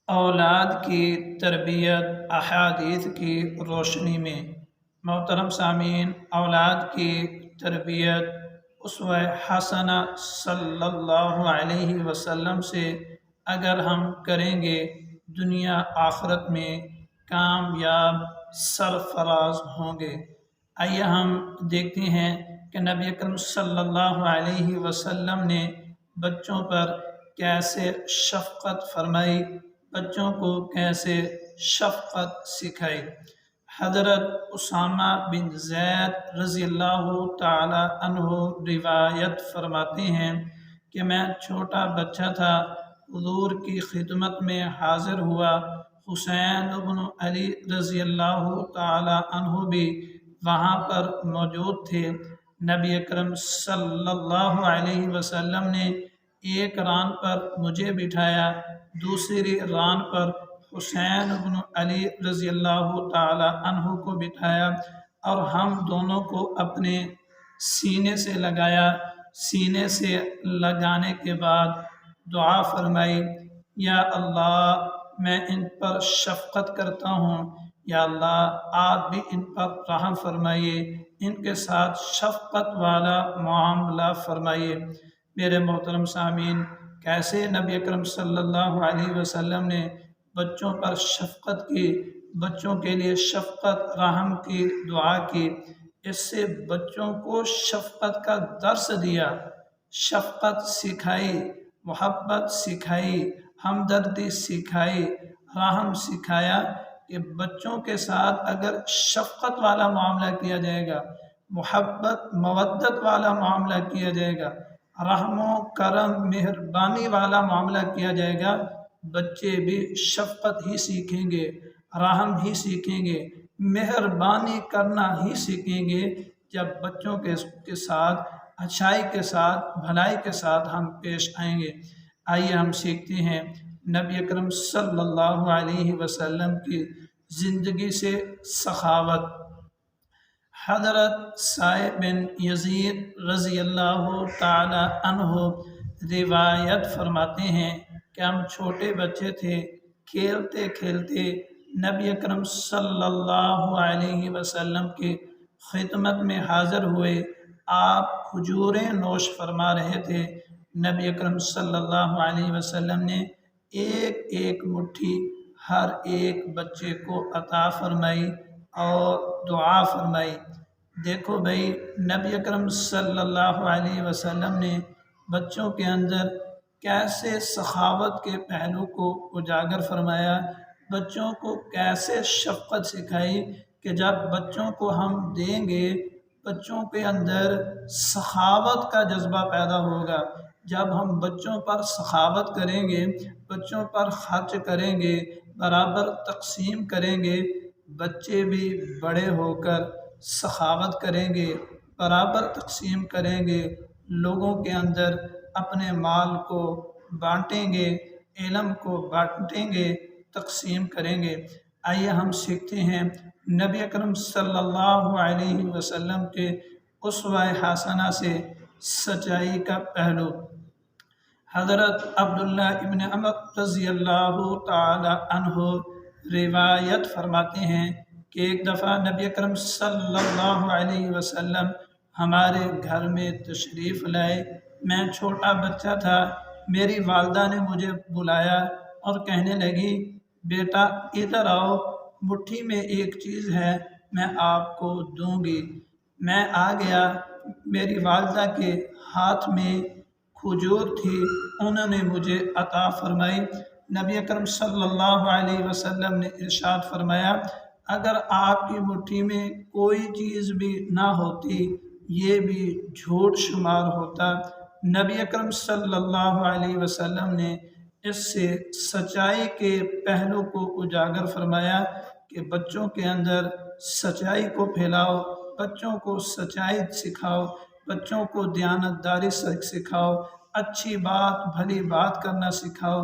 اولاد کی تربیت احادیث کی روشنی میں۔ محترم سامعین، اولاد کی تربیت اسوہ حسنہ صلی اللہ علیہ وسلم سے اگر ہم کریں گے دنیا آخرت میں کامیاب سرفراز ہوں گے۔ آئیے ہم دیکھتے ہیں کہ نبی اکرم صلی اللہ علیہ وسلم نے بچوں پر کیسے شفقت فرمائی، بچوں کو کیسے شفقت سکھائی۔ حضرت اسامہ بن زید رضی اللہ تعالی عنہ روایت فرماتے ہیں کہ میں چھوٹا بچہ تھا، حضور کی خدمت میں حاضر ہوا۔ حسین بن علی رضی اللہ تعالی عنہ بھی وہاں پر موجود تھے۔ نبی اکرم صلی اللہ علیہ وسلم نے ایک ران پر مجھے بٹھایا، دوسری ران پر حسین بن علی رضی اللہ تعالی عنہ کو بٹھایا اور ہم دونوں کو اپنے سینے سے لگایا۔ سینے سے لگانے کے بعد دعا فرمائی، یا اللہ میں ان پر شفقت کرتا ہوں، یا اللہ آپ بھی ان پر رحم فرمائیے، ان کے ساتھ شفقت والا معاملہ فرمائیے۔ میرے محترم سامعین، کیسے نبی اکرم صلی اللہ علیہ وسلم نے بچوں پر شفقت کی، بچوں کے لیے شفقت رحم کی دعا کی، اس سے بچوں کو شفقت کا درس دیا، شفقت سکھائی، محبت سکھائی، ہمدردی سکھائی، رحم سکھایا کہ بچوں کے ساتھ اگر شفقت والا معاملہ کیا جائے گا، محبت مودت والا معاملہ کیا جائے گا، رحم و کرم مہربانی والا معاملہ کیا جائے گا، بچے بھی شفقت ہی سیکھیں گے، رحم ہی سیکھیں گے، مہربانی کرنا ہی سیکھیں گے۔ جب بچوں کے ساتھ اچھائی کے ساتھ بھلائی کے ساتھ ہم پیش آئیں گے۔ آئیے ہم سیکھتے ہیں نبی اکرم صلی اللہ علیہ وسلم کی زندگی سے سخاوت۔ حضرت سعید بن یزید رضی اللہ تعالی عنہ روایت فرماتے ہیں کہ ہم چھوٹے بچے تھے، کھیلتے کھیلتے نبی اکرم صلی اللہ علیہ وسلم کی خدمت میں حاضر ہوئے۔ آپ کھجوریں نوش فرما رہے تھے۔ نبی اکرم صلی اللہ علیہ وسلم نے ایک ایک مٹھی ہر ایک بچے کو عطا فرمائی اور دعا فرمائی۔ دیکھو بھائی، نبی اکرم صلی اللہ علیہ وسلم نے بچوں کے اندر کیسے سخاوت کے پہلو کو اجاگر فرمایا، بچوں کو کیسے شفقت سکھائی کہ جب بچوں کو ہم دیں گے، بچوں کے اندر سخاوت کا جذبہ پیدا ہوگا۔ جب ہم بچوں پر سخاوت کریں گے، بچوں پر خرچ کریں گے، برابر تقسیم کریں گے، بچے بھی بڑے ہو کر سخاوت کریں گے، برابر تقسیم کریں گے، لوگوں کے اندر اپنے مال کو بانٹیں گے، علم کو بانٹیں گے، تقسیم کریں گے۔ آئیے ہم سیکھتے ہیں نبی اکرم صلی اللہ علیہ وسلم کے اسوہ حسنہ سے سچائی کا پہلو۔ حضرت عبداللہ ابن عمر رضی اللہ تعالی عنہ روایت فرماتے ہیں کہ ایک دفعہ نبی اکرم صلی اللہ علیہ وسلم ہمارے گھر میں تشریف لائے۔ میں چھوٹا بچہ تھا، میری والدہ نے مجھے بلایا اور کہنے لگی، بیٹا ادھر آؤ، مٹھی میں ایک چیز ہے، میں آپ کو دوں گی۔ میں آ گیا، میری والدہ کے ہاتھ میں کھجور تھی، انہوں نے مجھے عطا فرمائی۔ نبی اکرم صلی اللہ علیہ وسلم نے ارشاد فرمایا، اگر آپ کی مٹھی میں کوئی چیز بھی نہ ہوتی، یہ بھی جھوٹ شمار ہوتا۔ نبی اکرم صلی اللہ علیہ وسلم نے اس سے سچائی کے پہلو کو اجاگر فرمایا کہ بچوں کے اندر سچائی کو پھیلاؤ، بچوں کو سچائی سکھاؤ، بچوں کو دیانتداری سکھاؤ، اچھی بات بھلی بات کرنا سکھاؤ۔